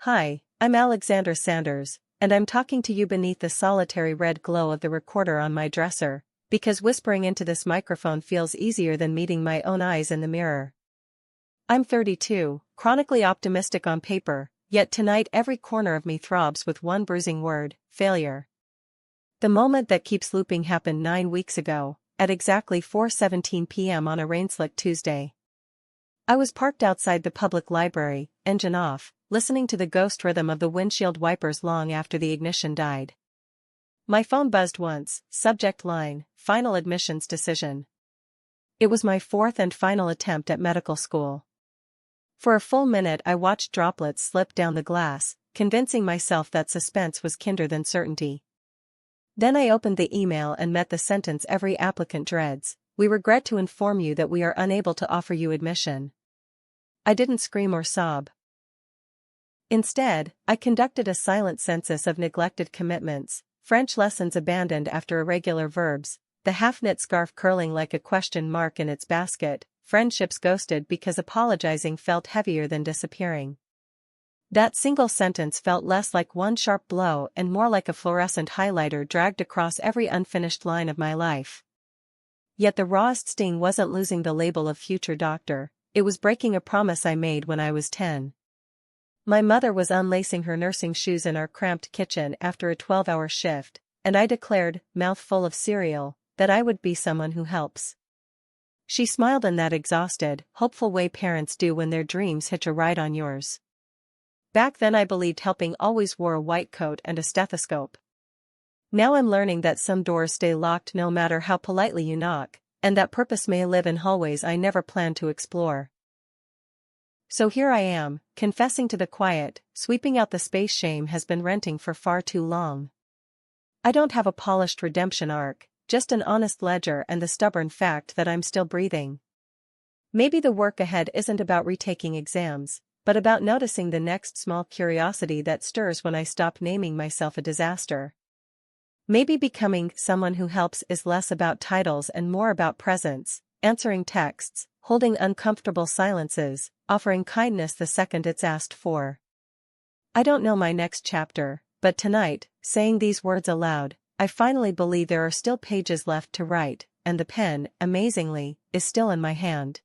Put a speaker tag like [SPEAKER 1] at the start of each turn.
[SPEAKER 1] Hi, I'm Alexander Sanders, and I'm talking to you beneath the solitary red glow of the recorder on my dresser, because whispering into this microphone feels easier than meeting my own eyes in the mirror. I'm 32, chronically optimistic on paper, yet tonight every corner of me throbs with one bruising word: failure. The moment that keeps looping happened 9 weeks ago, at exactly 4:17 p.m. on a rain-slick Tuesday. I was parked outside the public library, engine off, listening to the ghost rhythm of the windshield wipers long after the ignition died. My phone buzzed once, subject line, final admissions decision. It was my fourth and final attempt at medical school. For a full minute I watched droplets slip down the glass, convincing myself that suspense was kinder than certainty. Then I opened the email and met the sentence every applicant dreads: "We regret to inform you that we are unable to offer you admission." I didn't scream or sob. Instead, I conducted a silent census of neglected commitments: French lessons abandoned after irregular verbs, the half-knit scarf curling like a question mark in its basket, friendships ghosted because apologizing felt heavier than disappearing. That single sentence felt less like one sharp blow and more like a fluorescent highlighter dragged across every unfinished line of my life. Yet the rawest sting wasn't losing the label of future doctor, it was breaking a promise I made when I was 10. My mother was unlacing her nursing shoes in our cramped kitchen after a 12-hour shift, and I declared, mouth full of cereal, that I would be someone who helps. She smiled in that exhausted, hopeful way parents do when their dreams hitch a ride on yours. Back then I believed helping always wore a white coat and a stethoscope. Now I'm learning that some doors stay locked no matter how politely you knock, and that purpose may live in hallways I never planned to explore. So here I am, confessing to the quiet, sweeping out the space shame has been renting for far too long. I don't have a polished redemption arc, just an honest ledger and the stubborn fact that I'm still breathing. Maybe the work ahead isn't about retaking exams, but about noticing the next small curiosity that stirs when I stop naming myself a disaster. Maybe becoming someone who helps is less about titles and more about presence, answering texts, holding uncomfortable silences, offering kindness the second it's asked for. I don't know my next chapter, but tonight, saying these words aloud, I finally believe there are still pages left to write, and the pen, amazingly, is still in my hand.